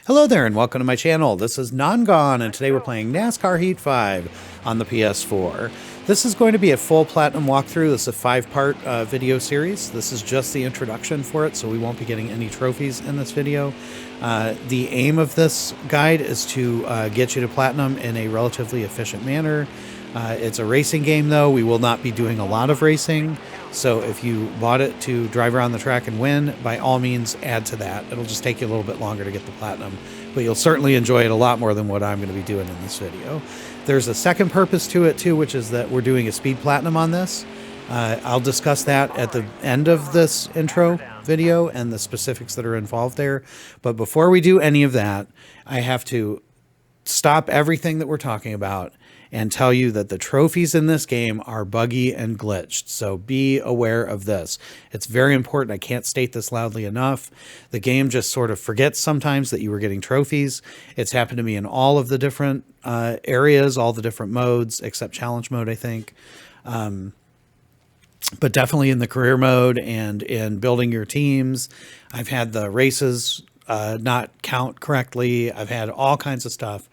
Hello there and welcome to my channel. This is Non-Gone and today we're playing NASCAR Heat 5 on the PS4. This is going to be a full platinum walkthrough. This is a 5-part video series. This is just the introduction for it, so we won't be getting any trophies in this video. The aim of this guide is to get you to platinum in a relatively efficient manner. It's a racing game though. We will not be doing a lot of racing. So if you bought it to drive around the track and win, by all means add to that. It'll just take you a little bit longer to get the platinum, but you'll certainly enjoy it a lot more than what I'm going to be doing in this video. There's a second purpose to it too, which is that we're doing a speed platinum on this. I'll discuss that at the end of this intro video and the specifics that are involved there. But before we do any of that, I have to stop everything that we're talking about and tell you that the trophies in this game are buggy and glitched. So be aware of this. It's very important. I can't state this loudly enough. The game just sort of forgets sometimes that you were getting trophies. It's happened to me in all of the different areas, all the different modes, except challenge mode, I think. But definitely in the career mode and in building your teams. I've had the races not count correctly. I've had all kinds of stuff.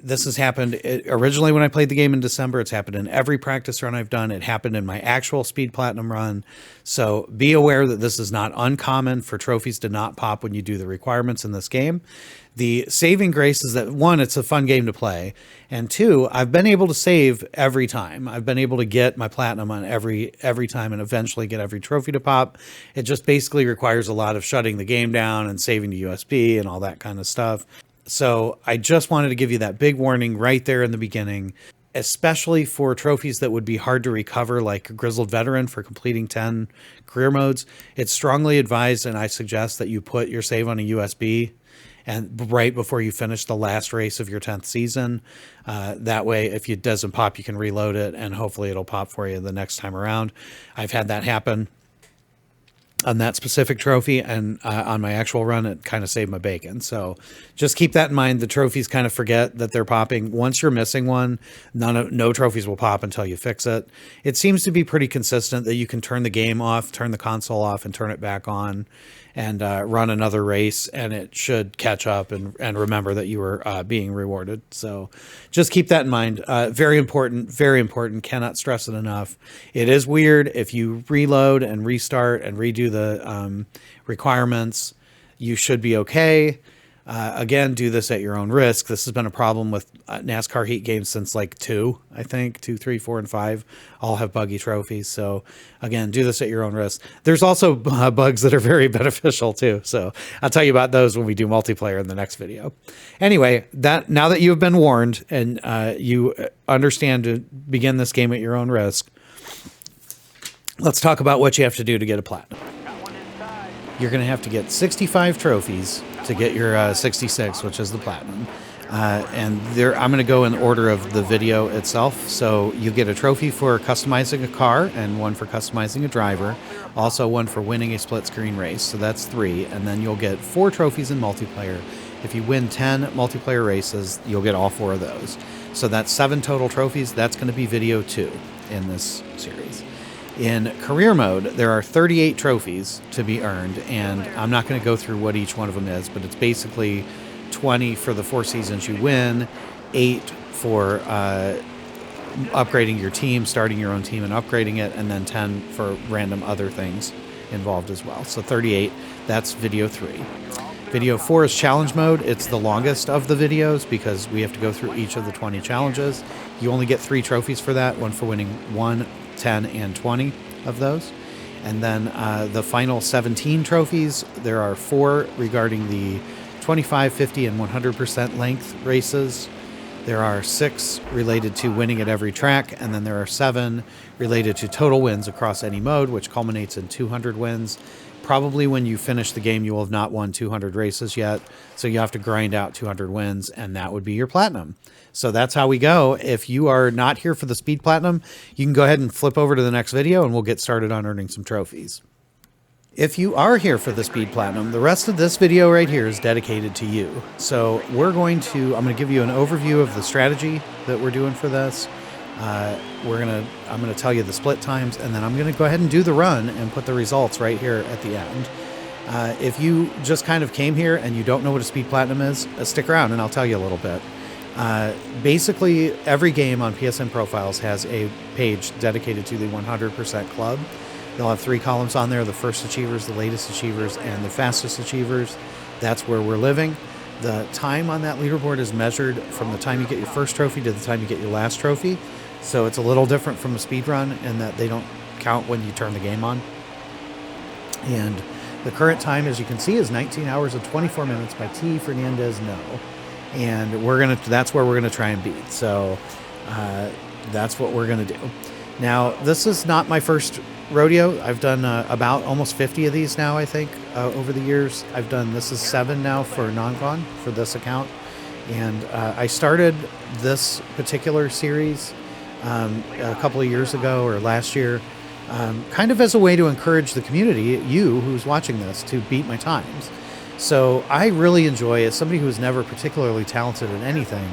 This has happened originally when I played the game in December. It's happened in every practice run I've done. It happened in my actual speed platinum run. So be aware that this is not uncommon for trophies to not pop when you do the requirements in this game. The saving grace is that, one, it's a fun game to play. And two, I've been able to save every time. I've been able to get my platinum on every time and eventually get every trophy to pop. It just basically requires a lot of shutting the game down and saving to USB and all that kind of stuff. So I just wanted to give you that big warning right there in the beginning, especially for trophies that would be hard to recover, like Grizzled Veteran for completing 10 career modes. It's strongly advised, and I suggest that you put your save on a USB and right before you finish the last race of your 10th season. That way, if it doesn't pop, you can reload it and hopefully it'll pop for you the next time around. I've had that happen on that specific trophy, and on my actual run, it kind of saved my bacon. So just keep that in mind. The trophies kind of forget that they're popping. Once you're missing one, no trophies will pop until you fix it. It seems to be pretty consistent that you can turn the game off, turn the console off, and turn it back on and run another race, and it should catch up and remember that you were being rewarded. So just keep that in mind. Very important, cannot stress it enough. It is weird if you reload and restart and redo the requirements, you should be okay. Again, do this at your own risk. This has been a problem with NASCAR Heat games since like 2, I think. 2, 3, 4, and 5 all have buggy trophies. So again, do this at your own risk. There's also bugs that are very beneficial too. So I'll tell you about those when we do multiplayer in the next video. Anyway, now that you have been warned and you understand to begin this game at your own risk, let's talk about what you have to do to get a platinum. You're going to have to get 65 trophies to get your 66, which is the platinum. And I'm going to go in order of the video itself. So you get a trophy for customizing a car and one for customizing a driver. Also one for winning a split screen race. So that's 3. And then you'll get 4 trophies in multiplayer. If you win 10 multiplayer races, you'll get all 4 of those. So that's 7 total trophies. That's going to be video 2 in this series. In career mode, there are 38 trophies to be earned, and I'm not going to go through what each one of them is, but it's basically 20 for the 4 seasons you win, 8 for upgrading your team, starting your own team and upgrading it, and then 10 for random other things involved as well. So 38, that's video 3. Video 4 is challenge mode. It's the longest of the videos because we have to go through each of the 20 challenges. You only get 3 trophies for that, one for winning 1, 10, and 20 of those. And then the final 17 trophies, there are 4 regarding the 25, 50, and 100% length races. There are 6 related to winning at every track, and then there are 7 related to total wins across any mode, which culminates in 200 wins. Probably when you finish the game, you will have not won 200 races yet, so you have to grind out 200 wins, and that would be your platinum. So that's how we go. If you are not here for the speed platinum, you can go ahead and flip over to the next video, and we'll get started on earning some trophies. If you are here for the speed platinum, the rest of this video right here is dedicated to you. So I'm going to give you an overview of the strategy that we're doing for this. I'm going to tell you the split times, and then I'm going to go ahead and do the run and put the results right here at the end. If you just kind of came here and you don't know what a speed platinum is, stick around and I'll tell you a little bit. Basically, every game on PSN Profiles has a page dedicated to the 100% club. They'll have 3 columns on there: the first achievers, the latest achievers, and the fastest achievers. That's where we're living. The time on that leaderboard is measured from the time you get your first trophy to the time you get your last trophy. So it's a little different from a speed run in that they don't count when you turn the game on. And the current time, as you can see, is 19 hours and 24 minutes by T. Fernandez No. And that's where we're gonna try and beat. So that's what we're gonna do. Now, this is not my first rodeo. I've done about almost 50 of these now, I think, over the years. This is 7 now for non-con for this account. And I started this particular series a couple of years ago or last year, kind of as a way to encourage the community, you who's watching this, to beat my times. So I really enjoy, as somebody who's never particularly talented in anything,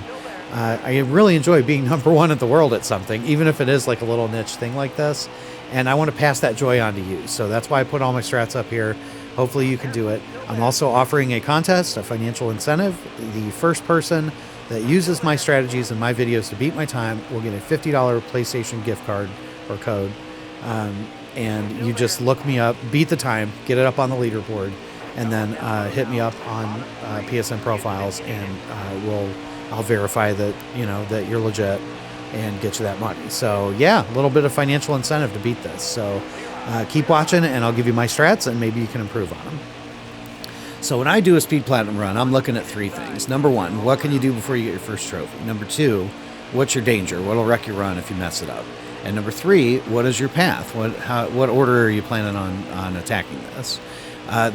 I really enjoy being #1 at the world at something, even if it is like a little niche thing like this. And I want to pass that joy on to you. So that's why I put all my strats up here. Hopefully you can do it. I'm also offering a contest, a financial incentive. The first person that uses my strategies and my videos to beat my time will get a $50 PlayStation gift card or code. And you just look me up, beat the time, get it up on the leaderboard, and then hit me up on PSN Profiles, and I'll verify that that you're legit and get you that money. So yeah, a little bit of financial incentive to beat this. So keep watching, and I'll give you my strats, and maybe you can improve on them. So when I do a speed platinum run, I'm looking at 3 things. Number 1, what can you do before you get your first trophy? Number 2, what's your danger? What'll wreck your run if you mess it up? And number 3, what is your path? What order are you planning on attacking this?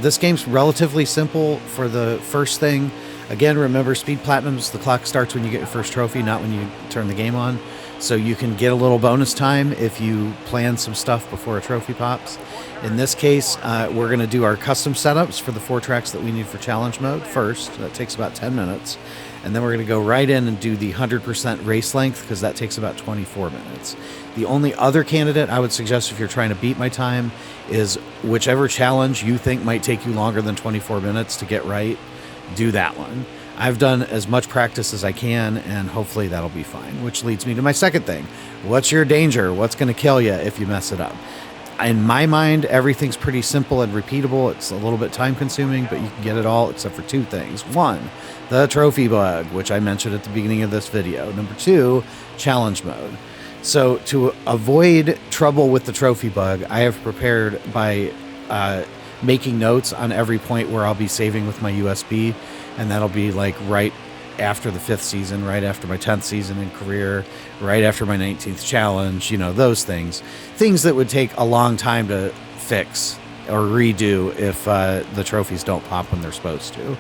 This game's relatively simple for the first thing. Again, remember, speed platinums, the clock starts when you get your first trophy, not when you turn the game on. So you can get a little bonus time if you plan some stuff before a trophy pops. In this case, we're going to do our custom setups for the 4 tracks that we need for challenge mode first. That takes about 10 minutes. And then we're going to go right in and do the 100% race length, because that takes about 24 minutes. The only other candidate I would suggest if you're trying to beat my time is whichever challenge you think might take you longer than 24 minutes to get right, do that one. I've done as much practice as I can, and hopefully that'll be fine. Which leads me to my second thing. What's your danger? What's going to kill you if you mess it up? In my mind, everything's pretty simple and repeatable. It's a little bit time consuming, but you can get it all except for 2 things. 1, the trophy bug, which I mentioned at the beginning of this video. Number 2, challenge mode. So to avoid trouble with the trophy bug, I have prepared by making notes on every point where I'll be saving with my USB, and that'll be like right after the 5th season, right after my 10th season in career, right after my 19th challenge, those things that would take a long time to fix or redo if the trophies don't pop when they're supposed to.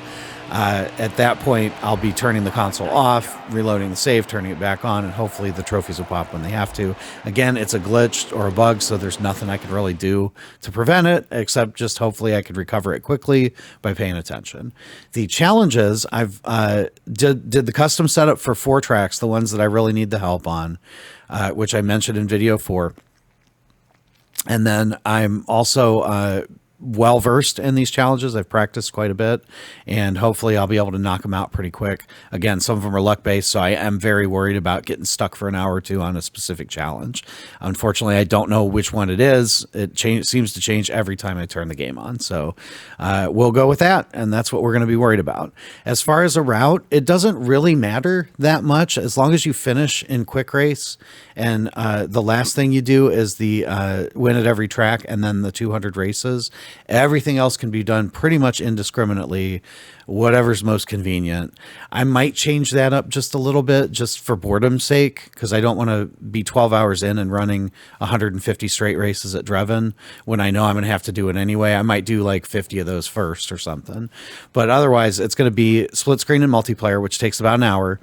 At that point, I'll be turning the console off, reloading the save, turning it back on, and hopefully the trophies will pop when they have to. Again, it's a glitch or a bug, so there's nothing I can really do to prevent it, except just hopefully I could recover it quickly by paying attention. The challenges, I've did the custom setup for 4 tracks, the ones that I really need the help on, which I mentioned in video 4. And then I'm also well versed in these challenges. I've practiced quite a bit, and hopefully I'll be able to knock them out pretty quick. Again, some of them are luck based, so I am very worried about getting stuck for an hour or 2 on a specific challenge. Unfortunately, I don't know which one it is. It seems to change every time I turn the game on, so we'll go with that, and that's what we're going to be worried about. As far as a route, it doesn't really matter that much as long as you finish in quick race, and the last thing you do is the win at every track and then the 200 races. Everything else can be done pretty much indiscriminately, whatever's most convenient. I might change that up just a little bit, just for boredom's sake, because I don't want to be 12 hours in and running 150 straight races at Drevin when I know I'm going to have to do it anyway. I might do like 50 of those first or something. But otherwise, it's going to be split screen and multiplayer, which takes about an hour,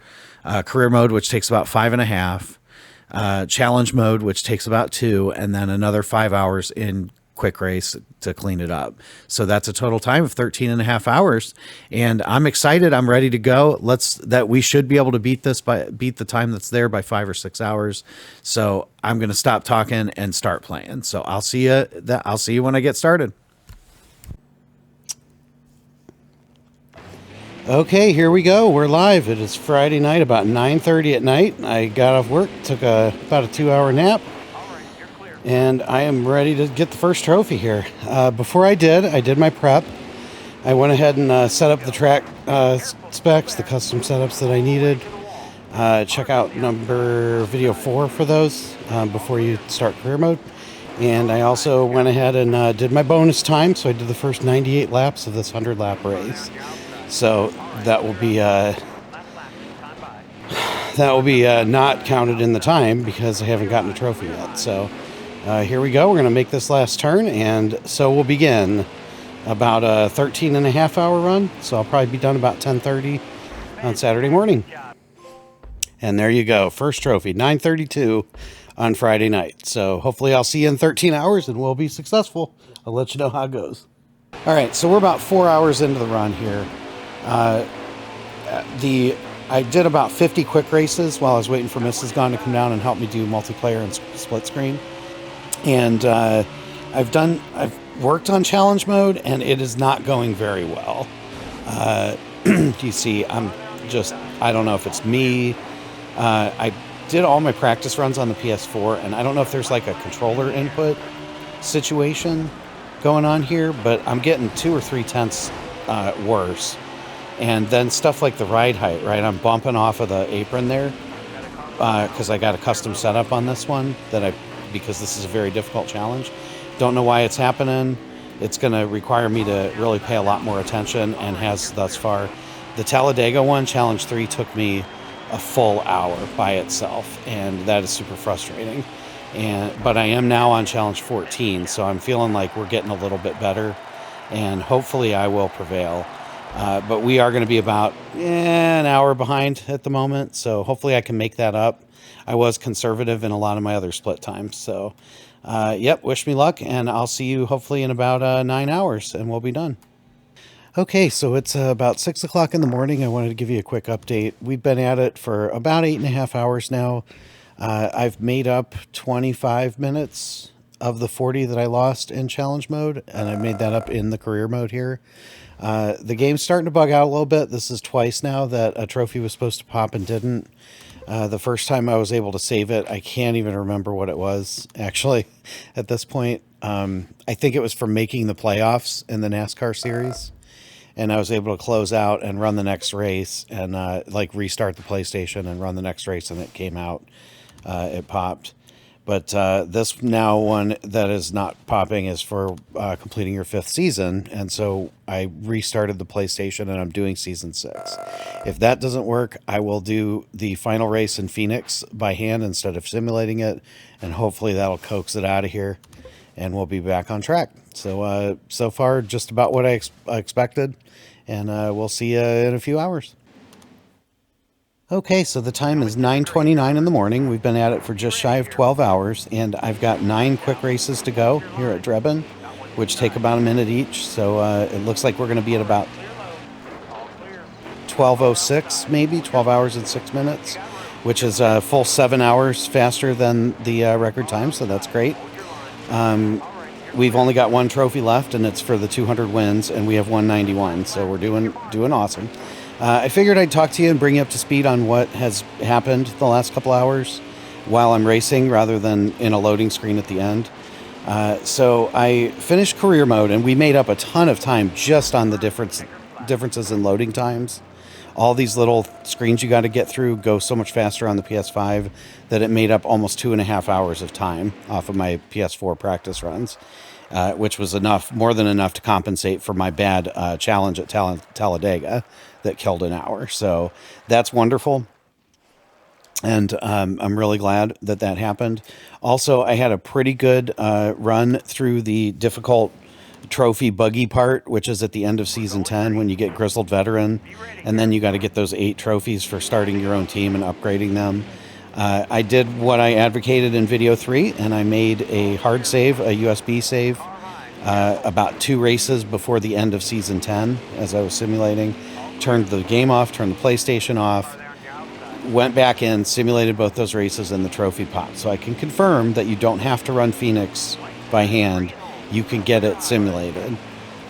career mode, which takes about 5.5, challenge mode, which takes about 2, and then another 5 hours in quick race to clean it up. So that's a total time of 13.5 hours, and I'm excited. I'm ready to go. We should be able to beat the time that's there by 5 or 6 hours. So I'm going to stop talking and start playing. So I'll see you when I get started. Okay, here we go. We're live. It is Friday night, about 9:30 at night. I got off work, took about a 2-hour nap, and I am ready to get the first trophy here. Before I did my prep. I went ahead and set up the track specs, the custom setups that I needed. Check out video 4 for those before you start career mode. And I also went ahead and did my bonus time, so I did the first 98 laps of this 100-lap race. So that will be not counted in the time because I haven't gotten a trophy yet. So here we go. We're going to make this last turn, and so we'll begin about a 13 and a half hour run. So I'll probably be done about 10:30 on Saturday morning. And there you go. First trophy, 9:32 on Friday night. So hopefully I'll see you in 13 hours and we'll be successful. I'll let you know how it goes. All right, so we're about 4 hours into the run here. I did about 50 quick races while I was waiting for Mrs. Gone to come down and help me do multiplayer and split screen. And I've worked on challenge mode, and it is not going very well. You see, I don't know if it's me. I did all my practice runs on the PS4, and I don't know if there's like a controller input situation going on here, but I'm getting 2 or 3 tenths worse. And then stuff like the ride height, right? I'm bumping off of the apron there because I got a custom setup on this one because this is a very difficult challenge. Don't know why it's happening. It's going to require me to really pay a lot more attention, and has thus far. The Talladega one, Challenge 3, took me a full hour by itself, and that is super frustrating. But I am now on Challenge 14, so I'm feeling like we're getting a little bit better, and hopefully I will prevail. But we are going to be about an hour behind at the moment, so hopefully I can make that up. I was conservative in a lot of my other split times, so yep, wish me luck, and I'll see you hopefully in about 9 hours, and we'll be done. Okay, so it's about 6 o'clock in the morning. I wanted to give you a quick update. We've been at it for about 8.5 hours now. I've made up 25 minutes of the 40 that I lost in challenge mode, and I made that up in the career mode here. The game's starting to bug out a little bit. This is twice now that a trophy was supposed to pop and didn't. The first time I was able to save it, I can't even remember what it was, actually, at this point. I think it was for making the playoffs in the NASCAR series. And I was able to close out and run the next race and restart the PlayStation and run the next race, and it came out. It popped. But this now one that is not popping is for completing your 5th season. And so I restarted the PlayStation, and I'm doing season 6. If that doesn't work, I will do the final race in Phoenix by hand instead of simulating it. And hopefully that'll coax it out of here, and we'll be back on track. So, so far, just about what I expected. And we'll see you in a few hours. Okay, so the time is 9:29 in the morning. We've been at it for just shy of 12 hours, and I've got 9 quick races to go here at Drebin, which take about a minute each. So it looks like we're going to be at about 12:06, maybe 12 hours and 6 minutes, which is a full 7 hours faster than the record time. So that's great. We've only got 1 trophy left, and it's for the 200 wins, and we have 191. So we're doing awesome. I figured I'd talk to you and bring you up to speed on what has happened the last couple hours while I'm racing, rather than in a loading screen at the end. So I finished career mode, and we made up a ton of time just on the differences in loading times. All these little screens you got to get through go so much faster on the PS5 that it made up almost 2.5 hours of time off of my PS4 practice runs, which was more than enough to compensate for my bad challenge at Talladega that killed an hour. So that's wonderful. And I'm really glad that happened. Also, I had a pretty good run through the difficult trophy buggy part, which is at the end of season 10 when you get grizzled veteran, and then you got to get those 8 trophies for starting your own team and upgrading them. I did what I advocated in video 3, and I made a hard save, a USB save, about 2 races before the end of season 10 as I was simulating. Turned the game off, turned the PlayStation off, went back in, simulated both those races, and the trophy popped. So I can confirm that you don't have to run Phoenix by hand. You can get it simulated,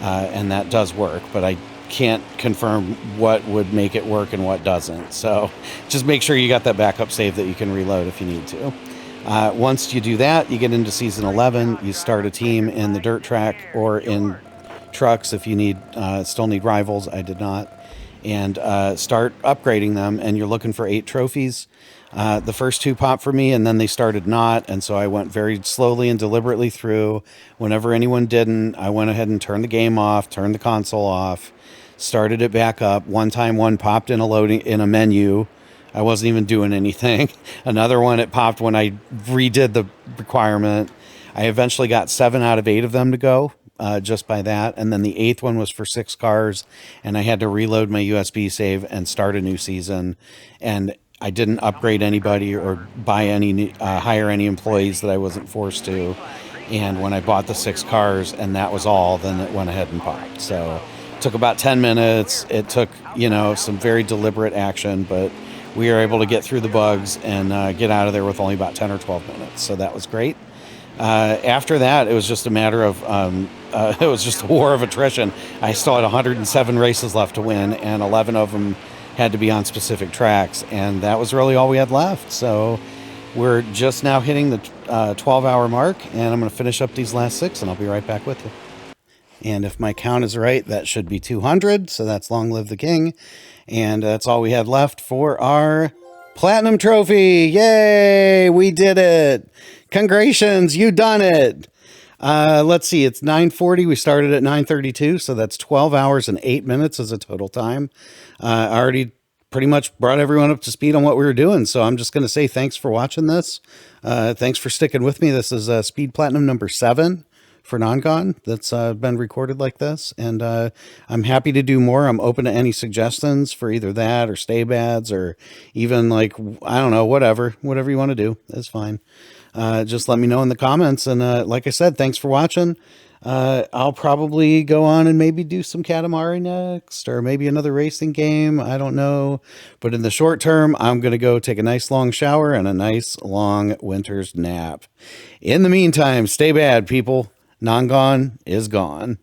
and that does work. But I can't confirm what would make it work and what doesn't. So just make sure you got that backup save that you can reload if you need to. Once you do that, you get into season 11. You start a team in the dirt track or in trucks if you need still need rivals. I did not. And start upgrading them, and you're looking for 8 trophies. The first 2 popped for me, and then they started not, and so I went very slowly and deliberately through. Whenever anyone didn't, I went ahead and turned the game off, turned the console off, started it back up. One time one popped in a menu. I wasn't even doing anything. Another one, it popped when I redid the requirement. I eventually got 7 out of 8 of them to go. Just by that. And then the 8th one was for 6 cars, and I had to reload my USB save and start a new season. And I didn't upgrade anybody or buy any hire any employees that I wasn't forced to. And when I bought the 6 cars and that was all, then it went ahead and popped. So it took about 10 minutes. It took, some very deliberate action, but we were able to get through the bugs and get out of there with only about 10 or 12 minutes. So that was great. After that, it was just a matter of it was just a war of attrition. I still had 107 races left to win, and 11 of them had to be on specific tracks, and that was really all we had left. So we're just now hitting the 12-hour mark, and I'm going to finish up these last 6, and I'll be right back with you. And if my count is right, that should be 200, so that's Long Live the King. And that's all we had left for our Platinum Trophy. Yay! We did it! Congratulations, you done it. Let's see, it's 9:40. We started at 9:32, so that's 12 hours and 8 minutes as a total time. I already pretty much brought everyone up to speed on what we were doing, so I'm just going to say thanks for watching this. Thanks for sticking with me. This is Speed Platinum number 7 for Non-Con that's been recorded like this, and I'm happy to do more. I'm open to any suggestions for either that or stay bads or even I don't know, whatever you want to do is fine. Just let me know in the comments. And like I said, thanks for watching. I'll probably go on and maybe do some Katamari next, or maybe another racing game. I don't know. But in the short term, I'm going to go take a nice long shower and a nice long winter's nap. In the meantime, stay bad, people. Non-Gone is gone.